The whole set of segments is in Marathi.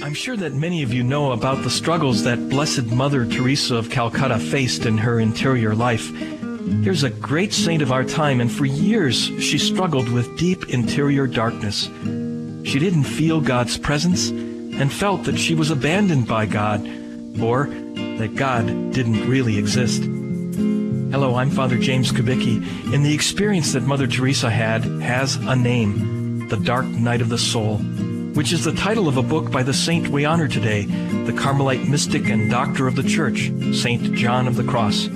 I'm sure that many of you know about the struggles that Blessed Mother Teresa of Calcutta faced in her interior life. Here's a great saint of our time, and for years she struggled with deep interior darkness. She didn't feel God's presence and felt that she was abandoned by God, or that God didn't really exist. Hello, I'm Father James Kubicki, and the experience that Mother Teresa had has a name, The Dark Night of the Soul, which is the title of a book by the saint we honor today, the Carmelite mystic and doctor of the Church, St. John of the Cross.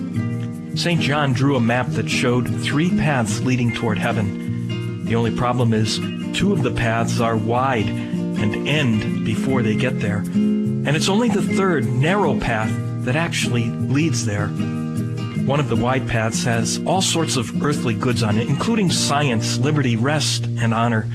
St. John drew a map that showed 3 paths leading toward heaven. The only problem is 2 of the paths are wide and end before they get there. And it's only the 3rd, narrow path that actually leads there. One of the wide paths has all sorts of earthly goods on it, including science, liberty, rest, and honor.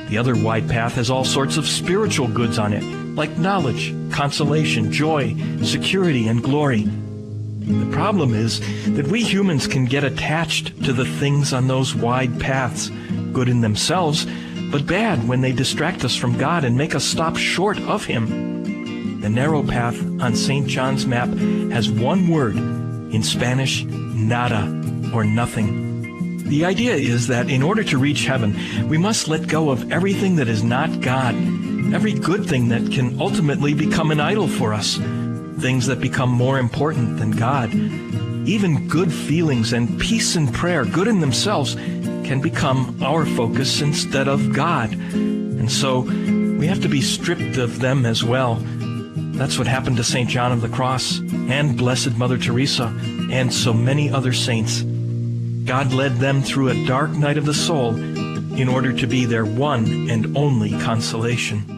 The other wide path has all sorts of spiritual goods on it, like knowledge, consolation, joy, security, and glory. The problem is that we humans can get attached to the things on those wide paths, good in themselves, but bad when they distract us from God and make us stop short of Him. The narrow path on St. John's map has one word, in Spanish, nada, or nothing. The idea is that in order to reach heaven, we must let go of everything that is not God, every good thing that can ultimately become an idol for us, things that become more important than God. Even good feelings and peace and prayer, good in themselves, can become our focus instead of God. And so we have to be stripped of them as well. That's what happened to St. John of the Cross and Blessed Mother Teresa and so many other saints. God led them through a dark night of the soul in order to be their one and only consolation.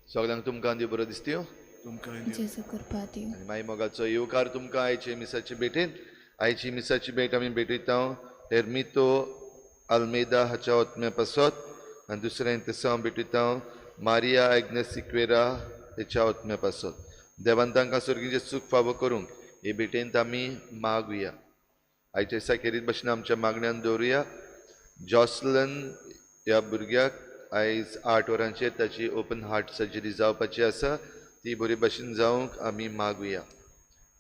सगळ्यांक तुमकां देव बरो दिसत्यो जेजू कृपा दिवं. आनी मागीर मोगाचो येवकार तुमकां आयचे मिसाची भेटेन. आयची मिसाची भेट आमी भेटयता हेर्मितो आल्मेदा हाच्या ओतम्या पासत आनी दुसरें तेसा भेटयता मारिया एग्नेस सिक्वेरा हेच्या ओतम्या पासत. देवान तांकां सर्गीचें सूख फावो करूंक हे भेटेंत आमी मागुया. आयच्या दिसा खेरीत भाशेन आमच्या मागण्यांत दवरुया. जॉसलन ह्या भुरग्याक आयज 8 वरांचेर ताची ओपन हार्ट सर्जरी जावपाची आसा. ती बरी भाशेन जावंक आमी मागुया.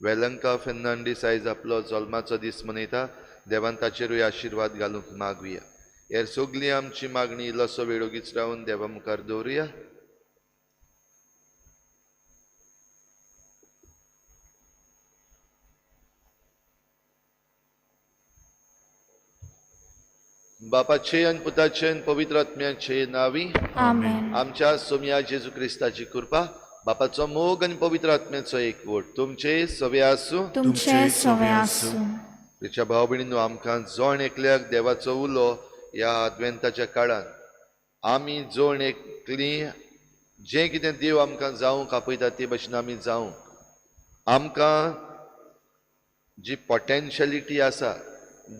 वेलंका फेर्नांडीस आयज आपलो जल्माचो दीस मनयता. देवान ताचेरूय आशिर्वाद घालूंक मागुया. हेर सगळी आमची मागणी इल्लोसो वेळ ओगीच रावन देवा मुखार दवरुया. बापाचे आनी पुताचे आनी पवित्र आत्म्याचे नावी आमेन. आमच्या सोम्या जेजू क्रिस्ताची कृपा बापाचो मोग आनी पवित्र आत्म्याचो एकवट तुमचे सवे आसूं. तुमचे सवे आसूं. तिच्या भाव भयणीनो आमकां जोण एकल्याक देवाचो उलो ह्या अद्वेंताच्या काळांत आमी जोण एकली जें कितें देव आमकां जावंक आपयता ते भाशेन आमी जावं. आमकां जी पोटेन्शियलिटी आसा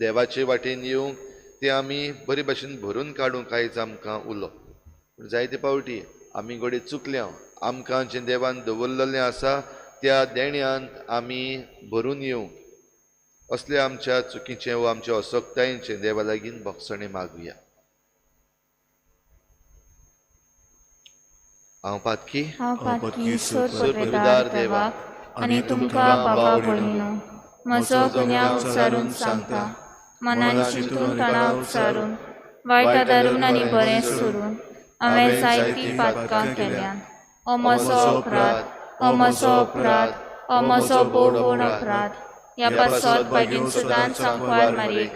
देवाचे वाटेन येवंक ते आमी बरे भाशेन भरून काडूंक आयज आमकां उलो. पूण जायते पावटी आमी घोडे चुकल्या. आमकां जें देवान दवरलेलें आसा त्या देण्यांत आमी भरून येवंक असले आमच्या चुकीचे वा आमच्या असोक्तायेंचे देवा लागीं भोगसणे मागुया. हांव पातकी सोर्पदार देवाक आनी तुमकां बाबा भयणीनो म्हजो गुन्यांव उच्चारून सांगता. मनान चिंतून तणाव उच्चारून वायट धरून आनी बरें सोडून हांवें जायतीं पातकां केल्यान. हो म्हजो अपराध, हो म्हजो अपराध, हो म्हजो बोड अपराध. ह्या पासत बेगीन सुदान सांकवार मारीक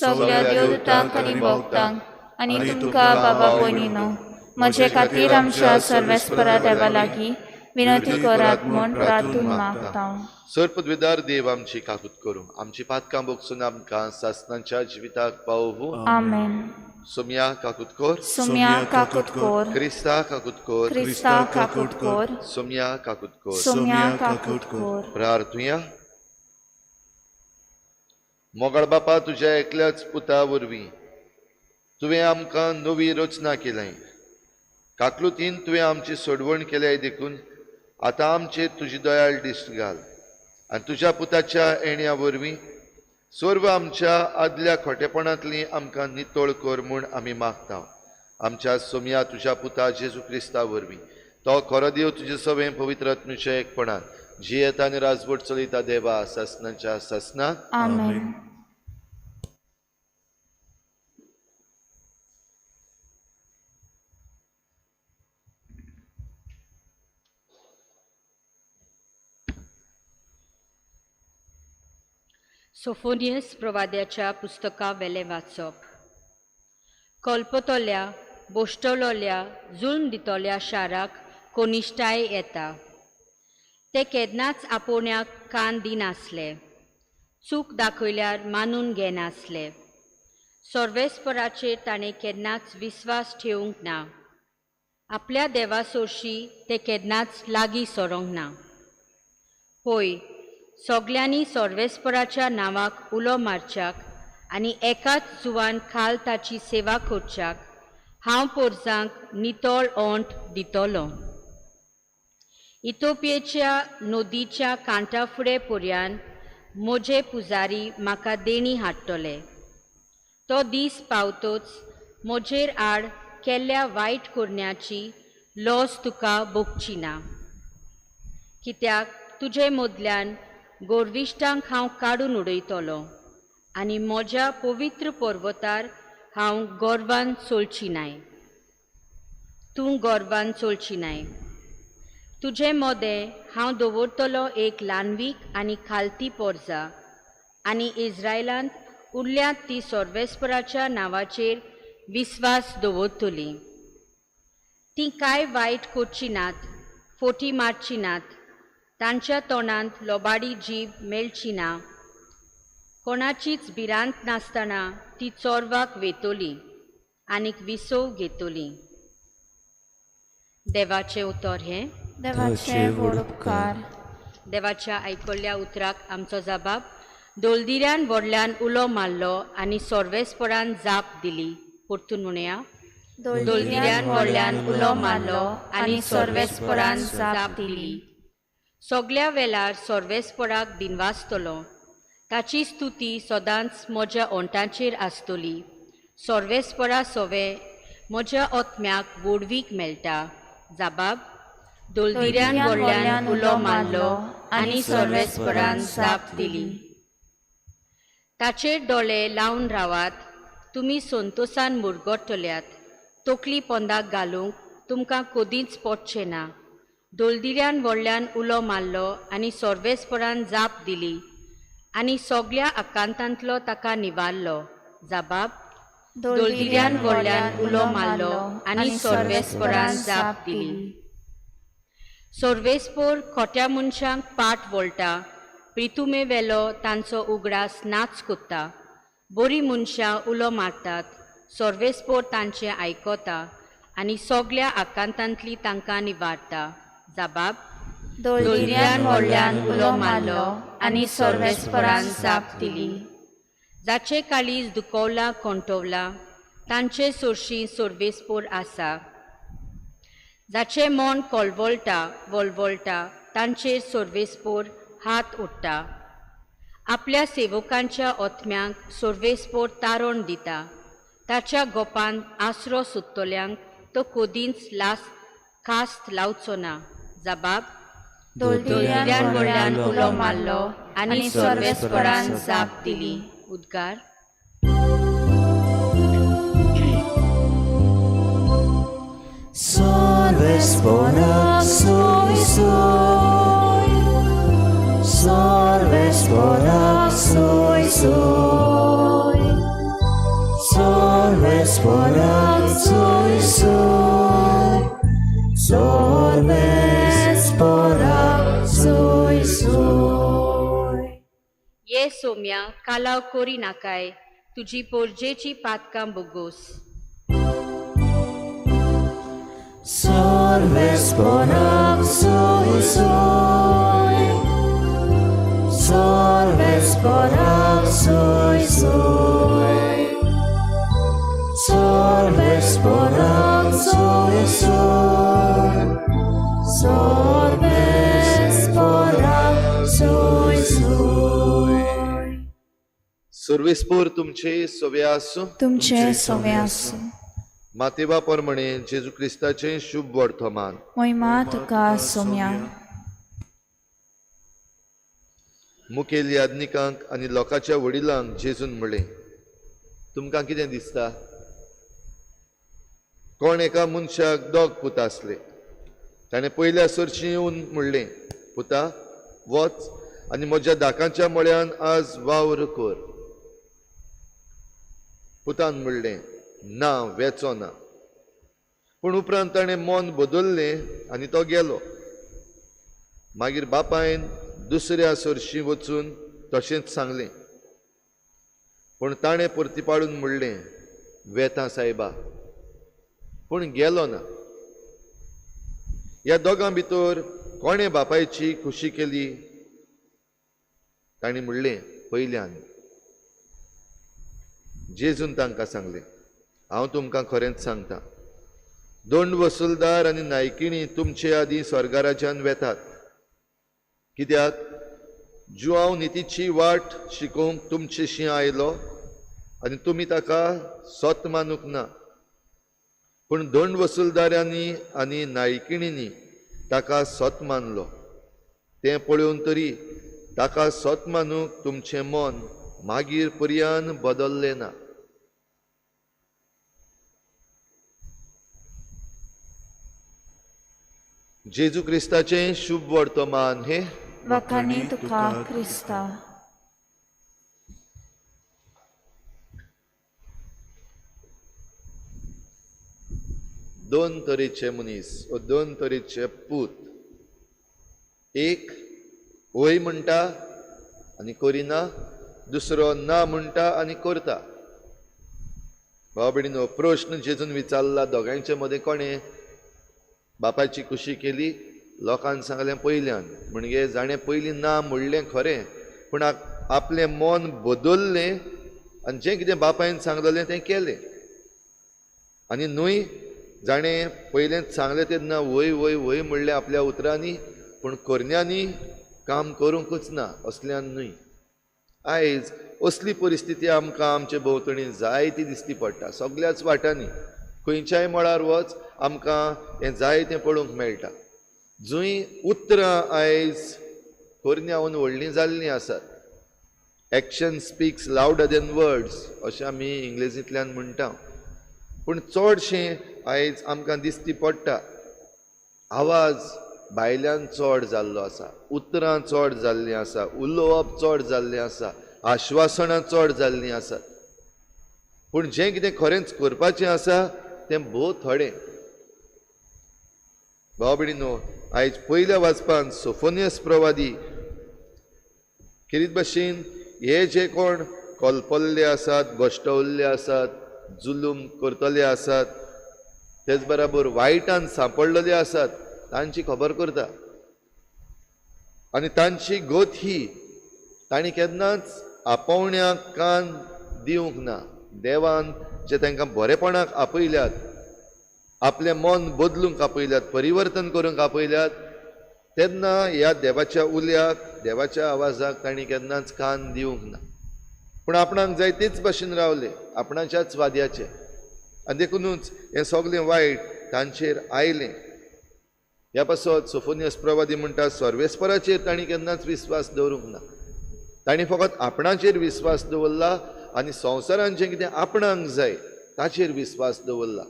सगळ्या देवदूतांक आनी भक्तांक आनी तुमकां बाबा भयणीनो म्हजे खातीर आमच्या सर्वेस्परा देवा लागीं विनंती करात म्हूण प्रार्थून मागता. सर्पद्वेदार देव आमची काकूत करूं. आमची पातकां भोगसून आमकां सासणाच्या जिविताक पावोवू. आमेन. सोम्या काकूत कोर. सोम्या काकूत कोर. क्रिस्ता काकूत कोर. क्रिस्ता काकूत कोर. सोम्या काकूत कोर. सोम्या काकूत कोर. प्रार्थुया. मोगळ बापा तुज्या एकल्याच पुता वरवीं तुवें आमकां नवी रचना केली. काकलुतीन तुवें आमची सोडवण केल्या देखून आतां आमचेर तुजी दयाळ दिश्ट घाल आनी तुज्या पुताच्या येण्या वरवीं सर्व आमच्या आदल्या खोटेपणांतली आमकां नितळ कर म्हूण आमी मागता. आमच्या सोम्या तुज्या पुता जेजू क्रिस्ता वरवीं तो खरो देव तुजे सवें पवित्र आत्म्याच्या एकपणान जियेता आनी राजवट चलयता देवा सासणाच्या सासणाक. आमेन. सोफोनियस प्रवाद्याच्या पुस्तका वेले वाचप. कल्पतल्या बोश्टलोल्या जुळून दितोल्या शाराक कोनिश्टाय येता. ते केन्नाच आपोवण्याक कान दिनासले, चूक दाखयल्यार मानून घेनासले. सर्वेस्पराचेर ताणें केन्नाच विस्वास ठेवूंक ना. आपल्या देवा सोर्शी ते केन्नाच लागीं सरोंक ना. पळय, सगल्यांनी सर्वेस्पराच्या नांवाक उलो मारच्याक आनी एकाच जुवान खाल ताची सेवा करच्याक हांव पोरसांक नितळ ओंठ दितलो. इथोपियेच्या नदीच्या कांठा फुडें पर्यान म्हजे पुजारी म्हाका देणी हाडटले. तो दीस पावतोच म्हजेर आड केल्ल्या वायट करण्याची लॉस तुका भोगची ना. कित्याक तुजे मदल्यान गोरविश्टांक हांव काडून उडयतलो आनी म्हज्या पवित्र पर्वतार हांव गोरवान चलची नाय. तूं गोरवान चलची नाय. तुजे मोदें हांव दवरतलो एक ल्हानवीक आनी खालती पोरजा, आनी इस्रायलांत उरल्यांत ती सर्वेस्पराच्या नांवाचेर विस्वास दवरतली. ती कांय वायट करची नात, फोटी मारची नात, तांच्या तोंडांत लोबाडी जीब मेळची ना. कोणाचीच भिरांत नासतना ती चोरवाक वेतोली आनीक विसव घेतोली. देवाचें उतर हें. देवाचे व्हड उपकार. देवाच्या आयकल्ल्या उतराक आमचो जबाब. दोलदिऱ्यान व्हडल्यान उलो मारलो आनी सर्वेस्परान जाप दिली. परतून म्हणया. दोलदिऱ्यान व्हडल्यान उलो मारलो आनी सर्वेस्परान जाप दिली. सगल्या वेळार सर्वेस्पराक दिनवासतलो. ताची स्तुती सदांच म्हज्या ओंठांचेर आसतली. सर्वेस्परा सोवे म्हज्या ओतम्याक बोडवीक मेळटा. जबाब. दोलदिऱ्यान व्हडल्यान उलो मारलो आनी सर्वेस्परान जाप दिली. ताचेर दोळे लावन रावात. तुमी संतोशान मुरगोडटल्यात. तकली पोंदाक घालूंक तुमकां कदींच पडचें ना. दोलदिऱ्यान व्हडल्यान उलो मारलो आनी सर्वेस्परान जाप दिली आनी सगल्या आकांतांतलो ताका निवारलो. जबाब. दोलदिऱ्यान व्हडल्यान उलो मारलो आनी सर्वेस्परान जाप दिली. सर्वेस्पर खोट्या मनशांक पाट वळटा. प्रितुमे वेलो तांचो उगडास नाच कोत्ता. बरी मनशां उलो मारतात. सर्वेस्पर तांचें आयकता आनी सगल्या आकांतांतली तांकां निवारता. जबाब. दोलदिऱ्यान व्हडल्यान उलो मारलो आनी सर्वेस्परान जाप दिली. जाचे काळीज दुखवला कोंटवला तांचे सोर्शी सर्वेस्पर आसा. जाचे मन वळवळटा तांचेर सर्वेस्पर हात ओडटा. आपल्या सेवकांच्या ओतम्यांक सर्वेस्पर तारण दिता. ताच्या गोपांत आसरो सोदतल्यांक तो कदींच कास्त लावचो ना. जबाब. दोलदिऱ्यान व्हडल्यान उलो मारलो आनी सर्वेस्परान जाप दिली. उद्गार. सर्वेस्पराक सोय सोय, सर्वेस्पराक सोय सोय, सर्वेस्पराक सोय सोय, सर्वेस्पराक सोय सोय. ये सोम्या कालाव कोरी नाकाय. तुजी पोरजेची पातकां बोगोस. सर्वेस्पराक सोय सोय, सर्वेस्पराक सोय सोय, सर्वेस्पराक सोय सोय, सर्वेस्पराक सोय सोय. सर्वेस्पर तुमचे सोवे आसूं. तुमचे सोवे आसूं. मातेवा परमणे जेजू क्रिस्ताचे शुभ वर्तमान. महिमा तुका सोम्या. मुखेल याज्ञिकांक आनी लोकांच्या वडिलांक जेजून म्हणलें, तुमकां कितें दिसता? कोण एका मनशाक दोग पूत आसले. ताणें पयल्या सर्शी येवन म्हणलें, पुता वच आनी म्हज्या दाकांच्या मळ्यान आज वावर कर. पुतान म्हणलें, ना वेचो ना. पूण उपरांत ताणें मन बदललें आनी तो गेलो. मागीर बापायन दुसऱ्या सर्शी वचून तशेंच सांगलें. पूण ताणें परतीपाडून म्हणलें, वेता सायबा, पूण गेलो ना. ह्या दोगां भितर कोणें बापायची खुशी केली? ताणें म्हणलें, पयल्यान. जेजून तांकां सांगलें, हांव तुमकां खरेंच सांगतां, दंड वसूलदार आनी नायकिणी तुमचे आदीं स्वर्गाराज्यान वेतात. कित्याक जुआंव नितीची वाट शिकोवंक तुमचेशी आयलो आनी तुमी ताका सोत मानूंक ना. पूण दंड वसूलदारांनी आनी नायकिणींनी ताका सोत मानलो. तें पळोवन तरी ताका सोत मानूंक तुमचें मन मागीर पर्यान बदल्लें ना. जेजू क्रिस्ताचें शुभ वर्तमान हे वखाणी तुका क्रिस्ता. दोन तरेचे मनीस व दोन तरेचे पूत. एक वय म्हणटा आनी करिना, दुसरो ना म्हणटा आनी करता. भाव भयणीनो, प्रश्न जेजून विचारला दोगांचे मदें कोणें बापाची खुशी केली? लोकांक सांगलें पयल्यान. म्हणजे जाणें पयलीं ना म्हणलें खरें, पूण आपलें मन बदललें आनी जें कितें बापायन सांगलेलें तें केलें. आनी न्हय, जाणें पयलेंच सांगलें तेन्ना वय वय वय म्हणलें आपल्या उतरांनी, पूण करण्यांनी काम करूंकच ना, असल्यान न्हय. आयज असली परिस्थिती आमकां आमचे भोंवतणी जायती दिसती पडटा. सगळ्याच वाटांनी खंयच्याय मळार वच आमकां हें जायतें पळोवंक मेळटा. जंय उतरां आयज करण्याहून व्हडलीं जाल्लीं आसात. Action speaks louder than words अशें आमी इंग्लिशींतल्यान म्हणटा. पूण चडशें आयज आमकां दिसती पडटा आवाज भायल्यान चड जाल्लो आसा, उतरां चड जाल्लीं आसा, उलोवप चड जाल्लें आसा, आश्वासनां चड जाल्लीं आसात. पूण जें कितें खरेंच करपाचें आसा तें भोव थोडें. भाव भयणीनो, आयज पयल्या वाचपान सोफोनियस प्रवादी खेरीत भाशेन हे जे कोण कोलपल्ले आसात, भश्टवल्ले आसात, जुलूम करतले आसात, तेच बराबर वायटान सांपडलेले आसात, तांची खबर करता. आनी तांची गत ही तांणी केन्नाच आपोवण्याक कान दिवंक ना. देवान जे तांकां बरेपणाक आपयल्यात, आपलें मन बदलूंक आपयल्यात, परिवर्तन करूंक आपयल्यात, तेन्ना ह्या देवाच्या उल्याक, देवाच्या आवाजाक तांणी केन्नाच कान दिवंक ना. पूण आपणाक जाय तेच भाशेन रावले, आपणाच्याच वाद्याचे. आनी देखूनच हें सगळें वायट तांचेर आयलें. ह्या पासत सोफोनियस प्रवादी म्हणटा, सर्वेस्पराचेर तांणी केन्नाच विस्वास दवरूंक ना. तांणी फकत आपणाचेर विस्वास दवरला आनी संवसारान जें कितें आपणाक जाय ताचेर विस्वास दवरला.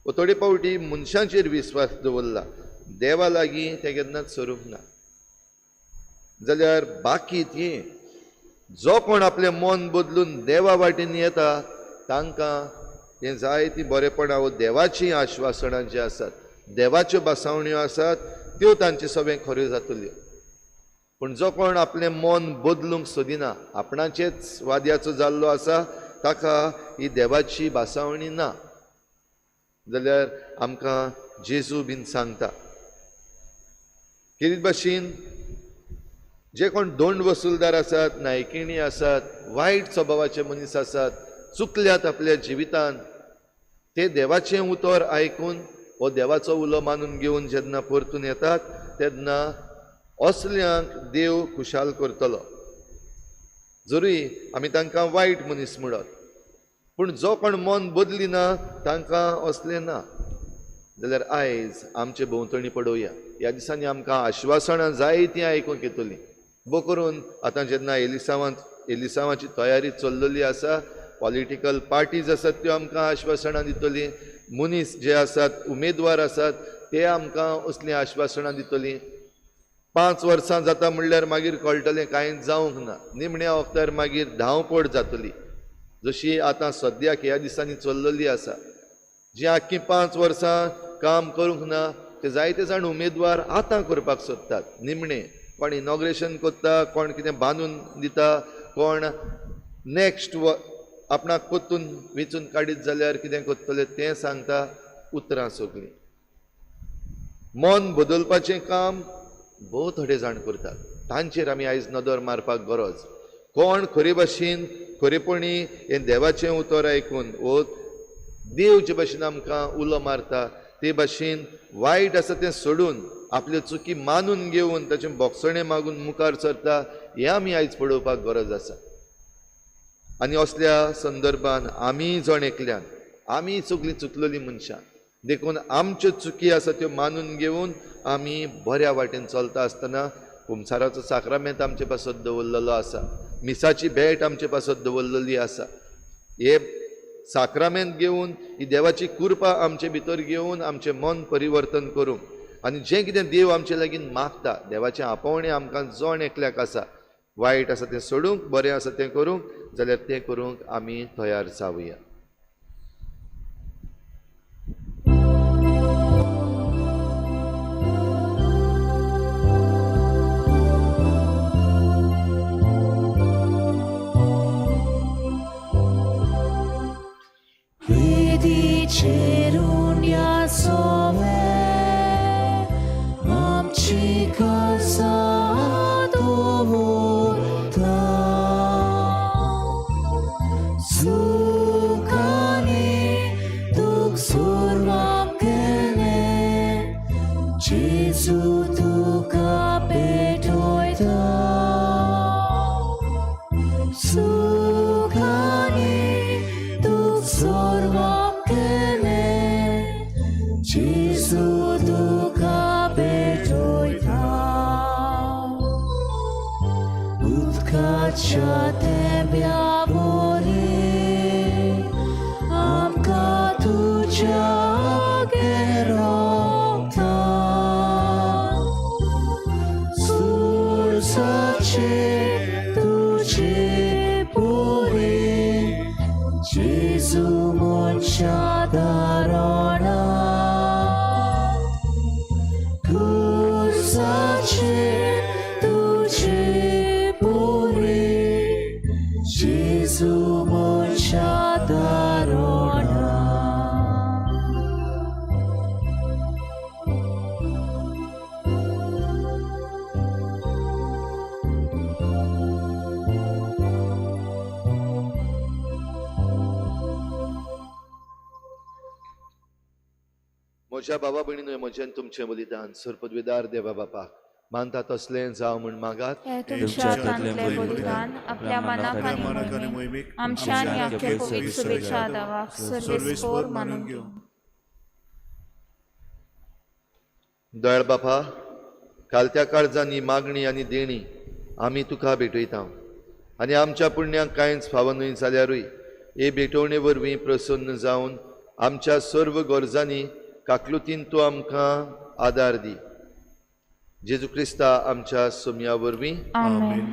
व थोडे पावटी मनशांचेर विस्वास दवरला. देवा लागीं तें केन्नाच सरूंक ना. जाल्यार बाकीत हें जो कोण आपलें मन बदलून देवा वाटेन येता तांकां हें जायती बरेपणां व देवाचीं आश्वासनां जीं आसात, देवाच्यो बासावण्यो आसात, त्यो तांचे सगळें खऱ्यो जातल्यो. पूण जो कोण आपलें मन बदलूंक सोदिना, आपणाचेच वाद्याचो जाल्लो आसा, ताका ही देवाची बासावणी ना. जाल्यार आमकां जेजू बीन सांगता. खेरीत भाशेन जे कोण दंड वसूलदार आसात, नायकिणी आसात, वायट स्वभावाचे मनीस आसात, चुकल्यात आपल्या जिवितान, ते देवाचें उतर आयकून हो देवाचो उलो मानून घेवन जेन्ना परतून येतात, तेन्ना असल्यांक देव खुशाल करतलो. जरूय आमी तांकां वायट मनीस म्हणत, पूण जो कोण मन बदलिना तांकां असलें ना. जाल्यार आयज आमचे भोंवतणी पळोवया. ह्या दिसांनी आमकां आश्वासनां जायतीं आयकूंक येतलीं. बो करून आतां जेन्ना एलिसावाची तयारी चल्लेली आसा, पॉलिटिकल पार्टीज आसात त्यो आमकां आश्वासनां दितलीं, मनीस जे आसात, उमेदवार आसात, ते आमकां असलीं आश्वासनां दितलीं. 5 वर्सां जाता म्हणल्यार मागीर कळटलें कांयच जावंक ना. निमण्या वखदार मागीर धांवपळ जातली. जशी आतां सद्याक ह्या दिसांनी चल्लेली आसा, जी आख्खी 5 वर्सां काम करूंक ना, ते जायते जाण उमेदवार आतां करपाक सोदतात. निमणे कोण इनॉग्रेशन करता, कोण कितें बांदून दिता, कोण नेक्स्ट आपणाक कोत्तून वेचून काडीत जाल्यार कितें कोत्तले तें सांगता. उतरां सगळीं. मन बदलपाचें काम भोव थोडे जाण करतात. तांचेर आमी आयज नदर मारपाक गरज. कोण खरे भाशेन खरेपणी हें देवाचें उतर आयकून वो देव जे भाशेन आमकां उलो मारता ते भाशेन वायट आसा तें सोडून आपल्यो चुकी मानून घेवन ताचें बोगसणें मागून मुखार सरता, हें आमी आयज पळोवपाक गरज आसा. आनी असल्या संदर्भान आमी जण एकल्यान आमी सगळीं चुकलेलीं मनशां देखून आमच्यो चुकी आसा त्यो मानून घेवन आमी बऱ्या वाटेन चलता आसतना कुमसाराचो साक्रामेंत आमचे पासत दवरलेलो आसा, मिसाची भेट आमचे पासत दवरलेली आसा. हे साक्रामेंत घेवन ही देवाची कृपा आमचे भितर घेवन आमचें मन परिवर्तन करूंक आनी जें कितें देव आमचे लागीं मागता, देवाचें आपोवणें आमकां जण एकल्याक आसा, वायट आसा तें सोडूंक, बरें आसा तें करूंक, जाल्यार तें करूंक आमी तयार जावया. चेरून या सोवे आमची कसा दवरता, सुखाने दुख सुरवात केले, जेजू तुका पेटोयता. सुखाने दुख सुरवात Jesu tuka bejoita, utkacha tebia bori, amka tuja gerokta, sursace tuje bori, Jesu moncha darona. म्हज्या बाबा भयणीनो, म्हजें तुमचें बलिदान सरपदवीदार देवा बापाक मानता तसलें जावं म्हूण मागात. हे तुमच्या हातांतलें बलिदान आपल्या मनाक आनी मोहिमेक आमच्या आनी आख्खे पवित्र सुबेच्या देवाक सर्वेस्पोर मानून घेवं. दयाळ बापा, कालत्या काळजांनी मागणी आनी देणी आमी तुका भेटयता आनी आमच्या पुण्याक कांयच फावो न्हय जाल्यारूय हे भेटोवणे वरवीं प्रसन्न जावन आमच्या सर्व गरजांनी काकलुतीन तूं आमकां आदार दी. जेजू क्रिस्ता आमच्या सोम्या वरवीं आमेन.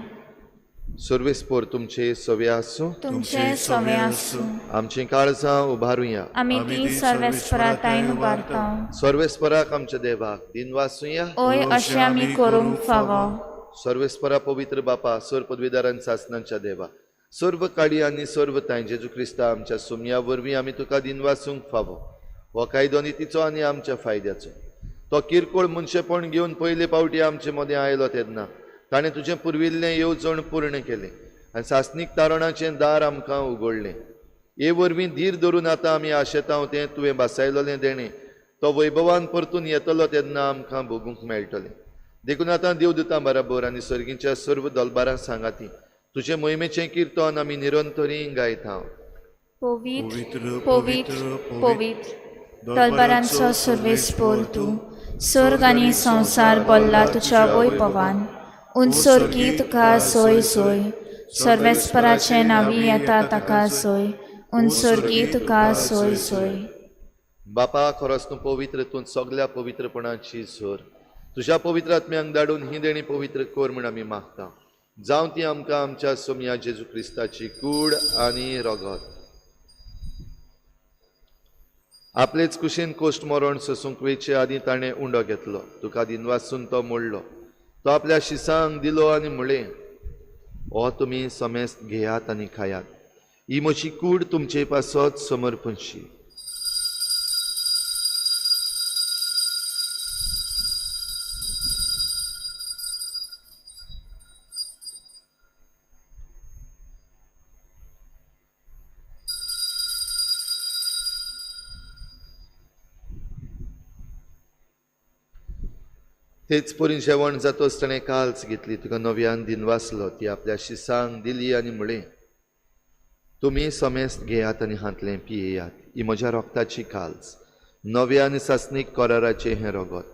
सर्वेस्पोर तुमचे सवे आसूं. तुमचे सवे आसूं. आमची काळजां उबारुया. आमी ती सर्वेस्परातायेन उबारता. सर्वेस्पराक आमच्या देवाक दिनवासुया. ओय अशें आमी करूंक फावो. सर्वेस्परा पवित्र बापा, सर पदवीदारांनी सासणांच्या देवा, सर्व काळी आनी सर्व ताय जेजू क्रिस्ता आमच्या सोम्या वरवीं आमी तुका दिनवासूंक फावो. हो कायदो नितीचो आनी आमच्या फायद्याचो. तो किरकोळ मनशेपण घेवन पयले फावटी आमचे मदें आयलो तेन्ना ताणें तुजें पुर्विल्लें येवजण पूर्ण केलें आनी सासणीक तारणाचें दार आमकां उगडलें. हे वरवीं धीर धरून आतां आमी आशेतांव तें तुवें बासायलोलें देणें तो वैभवान परतून येतलो तेन्ना आमकां भोगूंक मेळटलें. देखून आतां देवदूतां बराबर आनी सर्गीच्या सर्व दलबारां सांगाती तुजें मोहिमेचें किर्तन आमी निरंतरी गायता. पवित्र पवित्र पवित्र दलबारांचो सर्वेस्पोर तूं, सर्ग आनी संवसार भरला तुज्या वैभवान. उंचोरगी तुका सोय सोय, सर्वेस्पराचें नांवी येता ताका सोय, उंचोरगी तुका सोय सोय. बापा, खरोच तूं पवित्र, तूं सगल्या पवित्रपणाची सोर. तुज्या पवित्र आत्म्यांक धाडून ही देणी पवित्र कोर म्हूण आमी मागता. जावं ती आमकां आमच्या सोम्या जेजू क्रिस्ताची कूड आनी रगत. आपलेच कुशीन कोश्ट मरण सोसूंक वेचे आदी ताणें उंडो घेतलो. तुका दिनवासून तो मोडलो. तो आपल्या शिसांक दिलो आनी म्हळें, हो तुमी समेस्त घेयात आनी खायात. ही म्हजी कूड तुमचे पासत समर्पणशी. तेच परी जेवण जातोच ताणें काल्स घेतली. तुका नव्यान दिनवासलो. ती आपल्या शिसांक दिली आनी म्हळें, तुमी समेस्त घेयात आनी हातलें पियेयात. ही म्हज्या रोगताची काल्स, नव्या आनी सासणीक कराराचें हें रगत.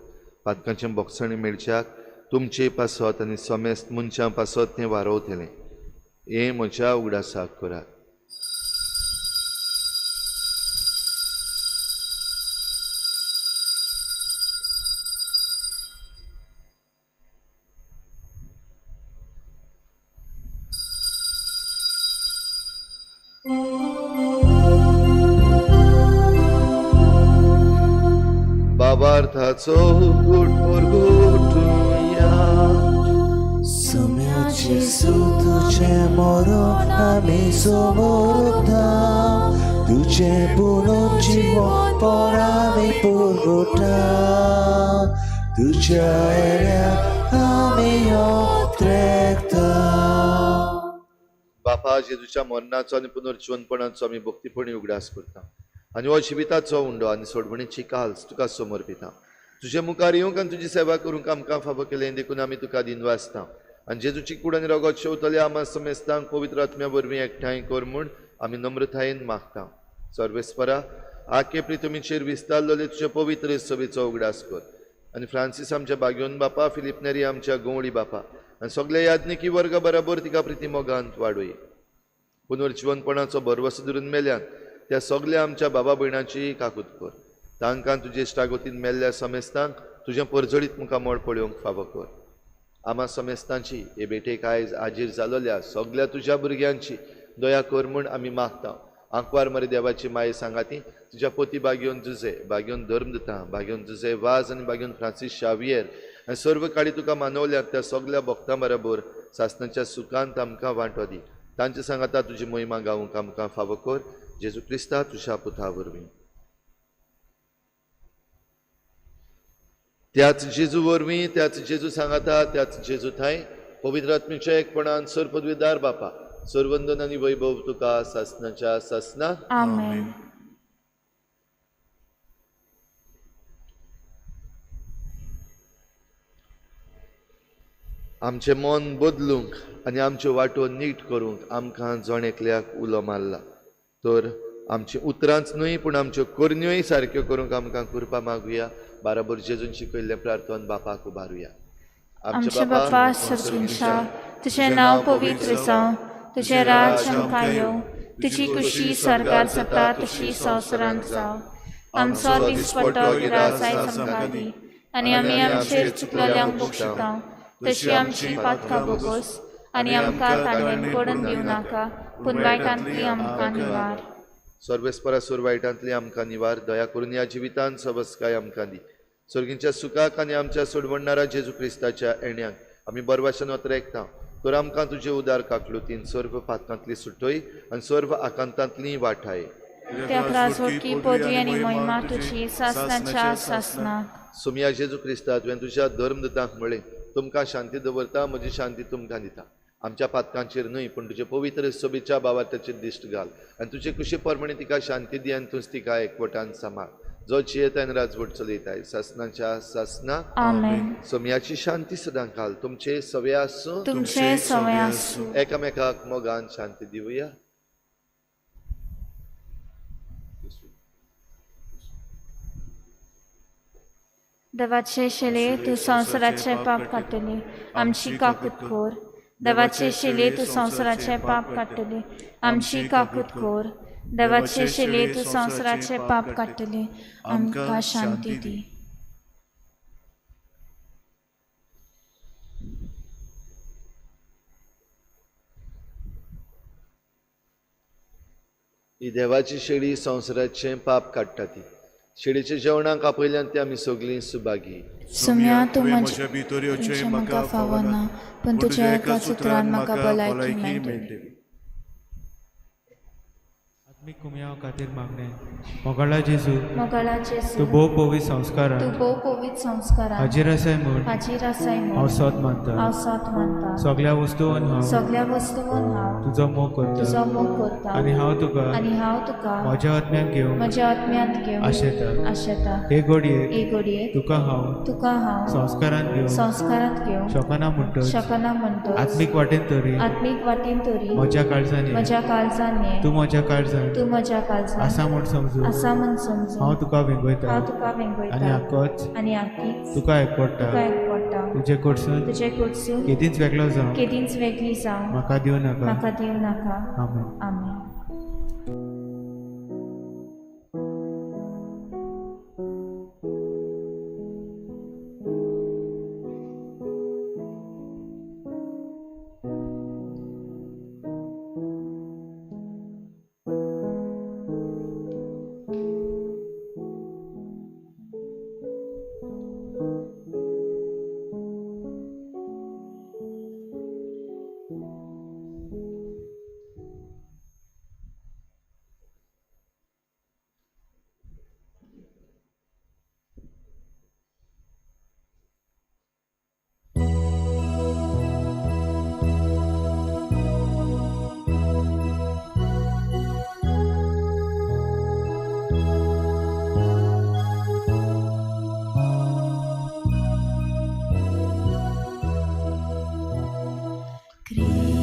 पातकांचें बोगसण मेळच्याक तुमचे पासत आनी समेस्त मनशां पासत तें वारोवतलें. हें म्हज्या उगडासाक करात. बाबार्थाचो घुट परगुटुया. सोम्या जेजू तुझें मरण आमी समोरता. तुझें पुनून जिवन पर आमी परगुटा. तुझ्या येण्याक आमी ओत्रेकता. बापा जेजूच्या मरणाचो आनी पुनर्जीवनपणाचो आमी भक्तीपणी उगडास करता. आनी हो जिविताचो उंडो आनी सोडवणेची काल्स तुका समर्पिता. तुजे मुखार येवंक आनी तुजी सेवा करूंक आमकां फावो केलें देखून आमी तुका दिनवासता. आनी जेजूची कूड आनी रगत शेवतले आमा समेस्तांक पवित्र आत्म्या वरवीं एकठांय कर म्हूण आमी नम्रतायेन मागता. सर्वेस्परा, आखे प्रितुमीचेर विस्तारलेले तुजे पवित्र सभेचो उगडास कर. आनी फ्रांसीस आमच्या बागयोन बापा, फिलिप नेरी आमच्या गवळी बापा आनी सगळे याज्ञिकी वर्ग बराबर तिका प्रितीमोगांत वाडोय. पुनर्जीवनपणाचो भरवसो धरून मेल्यान त्या सगळ्या आमच्या बाबा भयणांची काकूत कर. तांकां तुजे इश्टागोतीन मेल्ल्या समेस्तांक तुजें परजळीत मुखार मोड पळोवंक फावो कर. आमा समेस्तांची हे बेटेक आयज आजीर जालोल्या सगळ्या तुज्या भुरग्यांची दया कर म्हूण आमी मागता. आंकवार मरे देवाची माये सांगाती तुज्या पोती बागयोन जुजे, बागयोन धर्मदता, बागयोन जुजे वाज आनी बागयोन फ्रांसीस शावियर आनी सर्व काळी तुका मानवल्यात त्या सगळ्या भक्तां बरोबर सासणाच्या सुखांत आमकां वांटो दी. तांचे सांगाता तुजी महिमा गावूंक आमकां फावो कर. जेजू क्रिस्ता तुज्या पुता वरवीं. त्याच जेजू वरवीं, त्याच जेजू सांगाता, त्याच जेजू थंय पवित्र आत्मेच्या एकपणान सर्पदविदार बापा, सर्वंदन आनी वैभव तुका सासणाच्या सासना. आमेन. आमचें मन बदलूंक आनी आमच्यो वाटो नीट करूंक आमकां जण एकल्याक उलो मारला. तर आमची उतरांच न्हय पूण आमच्यो करण्योय सारक्यो करूंक आमकां कृपा मागुया. बाराबर जेजून शिकयल्लें प्रार्थना बापाक उबारुया. आमचे बापा सर्गींच्या, तुझें नांव पवित्र जावं, तुझें राज आमकां येवं, तुजी कुशी सरकार जाता तशी संवसारांत जावं. आमचो दिसपट्टो गिरास आयज आमकां दी आनी आमी आमचेर चुकलेल्यांक बक्षिता तशी आमची पातकां बोगोस आनी आमकां तांडेन पडून दिवं नाका पूण वायटांतली आमकां निवार. सर्वेस्परा सुरवायटांतली आमकां निवार. दया करून ह्या जिवितांत सबस्काय आमकां दी. सर्गींच्या सुखाक आनी आमच्या सोडवणारा जेजू क्रिस्ताच्या येण्याक आमी बरवाशान वतरेकता. तर आमकां तुजे उदार काकलुतीन सर्व पातकांतली सुटोय आनी सर्व आकांतांतली वाटाय. त्या राजवटकी पोदी आनी महिमा तुजी सासणाच्या सासनाक. सोम्या जेजू क्रिस्ता तुवें तुज्या धर्मदतांक म्हळें, तुमकां शांती दवरता, म्हजी शांती तुमकां दिता. आमच्या पातकांचेर न्हय पूण तुजे पवित्र सोबेच्या बाबाताचेर दिश्ट घाल आनी तुजे कुशी परमणे तिका शांती दी आनी तुज तिका एकवटान सांबाळ. जो जियेता आनी राजवट चलयताय सासणाच्या सासना. आमेन. सोम्याची शांती सदां घाल. तुमचे सवय आसूं, तुमचे सवय आसूं. एकामेकाक मोगान शांती दिवया. देवाचे शेले तूं संवसाराचे पाप काडटली, आमची काकूत कोर. देवाचे शेले तूं संवसाराचे पाप काडटली, आमची काकूत कोर. देवाचे शेले तूं संवसाराचे पाप काडटली, आमकां शांती दी. ही देवाची शेळी संवसाराचें पाप काडटा ती. शेळीच्या जेवणाक आपयल्यान ती आमी सगळीं सुभागी. सुम्या तूं तुवें म्हज्या भितोऱ्योचें म्हाका फावना, पण तुज्या एकाच उतरान म्हाका भलायकी मेळटली. मेळटली. आत्मीक कुमयाव खातीर मागणें. मोगाळा जेजू, मोगाळा तूं जेजू, भोव पवित्र संस्कारान तूं भोव पवित्र संस्कारान हाजीर आसाय म्हूण हाजीर आसाय हांव म्हूण सोत मानता. हांव साथ मानता. सगळ्या वस्तूंनी हांव सगळ्या वस्तूंन हांव तुजो मोग तुजो करता मोग करता आनी हांव तुका आनी हांव तुका म्हज्या आत्म्याक घेवन म्हज्या आत्म्यांत घेवन आशेता. आशेता. हे घडयेक हे घडयेक तुका हांव तुका हांव संस्कारान घेवन संस्कारांत घेवन शोकना म्हणटच शकना म्हणटच आत्मीक वाटेन तरी आत्मीक वाटेन तरी म्हज्या काळजांनी म्हज्या काळजान ये. तूं म्हज्या काळजान तूं म्हज्या काळजान आसा म्हूण समजू आसा म्हूण समजून हांव तुका वेंगयता हांव तुका आनी वेंगयता आक्कोच आनी आखीच तुका एकपडटा. तुका एकपडटा. तुजे कडसून तुजे कडसून केदींच वेगळो जावं केदींच वेगळी जावं म्हाका दिवं नाका. म्हाका दिवं नाका. आमेन. आमेन.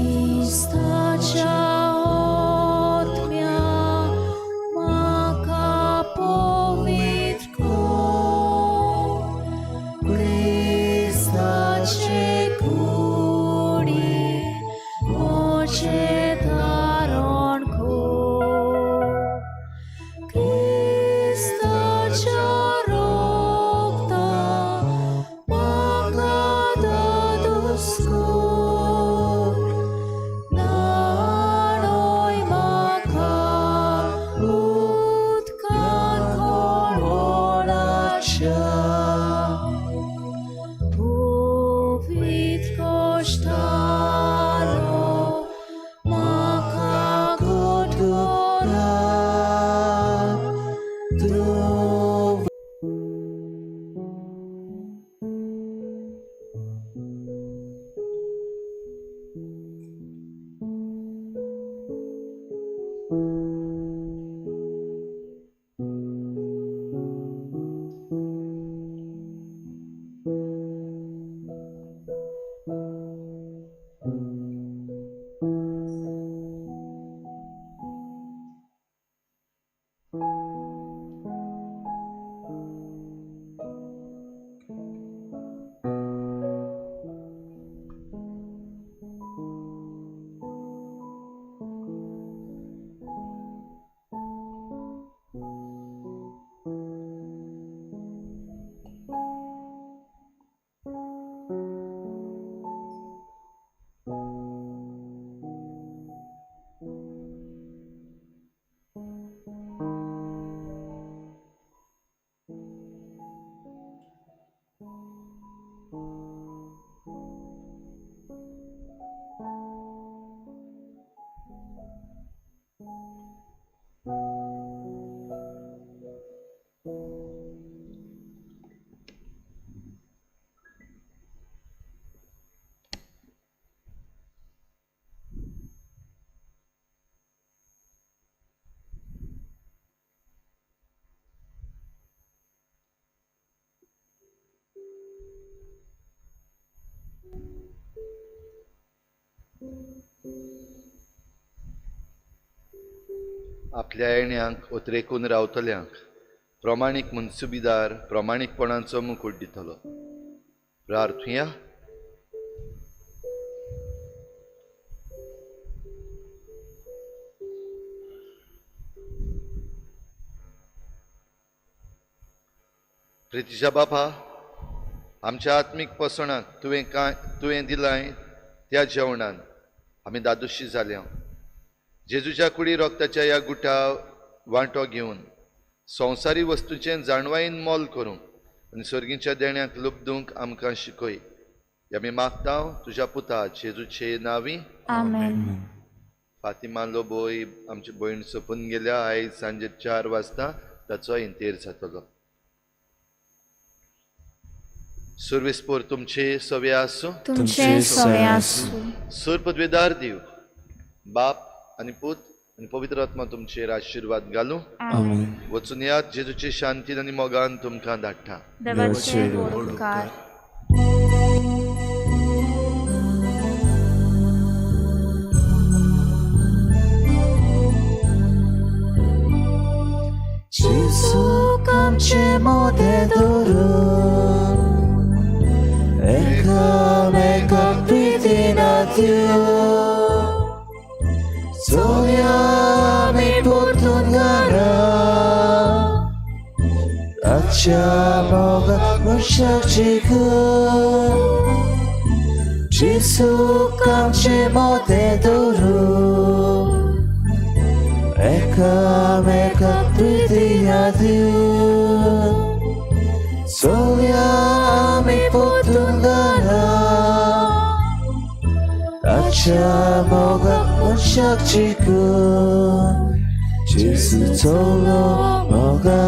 Kristaच्या आत्म्या म्हाका पवित्र कर. क्रिस्ताचे कुडी म्हजें धारण कर. क्रिस्ताच्या रोगतां म्हाका दोदोस कर. नाडोय म्हाका उदकान घडोवपाच्या. पवित्र कश्टालो म्हाका घडोवरा. आपल्या येण्याक उतरेकून रावतल्यांक प्रमाणीक मुन्सुबीदार प्रमाणीकपणाचो मुकुट दितलो. प्रार्थुया. प्रितीच्या बापा, आमच्या आत्मीक पसणाक तुवें दिलाय त्या जेवणान आमी दादोशी जाल्या. जेजूच्या कुडी रोगताच्या ह्या गुटा वांटो घेवन संवसारी वस्तूचें जाणवाईन मोल करूं आनी सर्गीच्या देण्याक लुबदूंक आमकां शिकय. आमी मागता तुज्या पुता जेजूचे नांवी. आमेन. फातिमा लोबोय आमची भयण सोंपून गेल्या. आयज सांजे 4 वाजता ताचो इंतेर जातलो. सुरवेस्पोर तुमचे सवे आसूं. तुमचे सवे आसूं. सूर पदवेदार देव बाप आनी पूत आनी पवित्र आत्मा तुमचेर आशिर्वाद घालूं. आमेन. वचून यात जेजूचे शांतीन आनी मोगान तुमकां धाडटा. देवाचे उपकार. Gesù आमचे मोदे धरून एकामेकाक प्रितीन दिवं चलया आमी परतून घरा आजच्या मोगाक मनशाक जिखून. Gesù आमचे मोदे धरून एकामेकाक प्रितीन दिवं चलया आमी परतून घरा आजच्या मोगाक मनशाक जिखून. Gesù चलो मोगा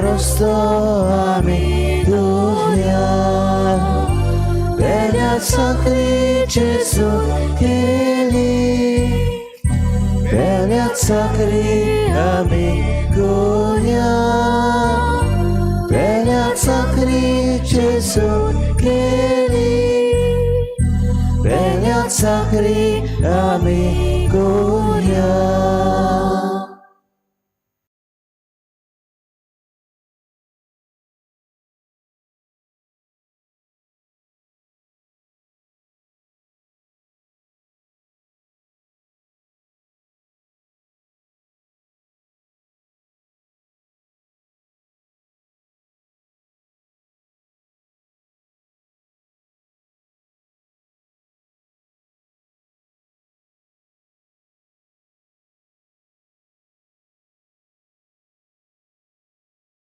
रस्तो आमी दोया. Bella sacri Gesù केली Bella sacri amigonia. Bella sacri Gesù केली Bella sacri amigonia.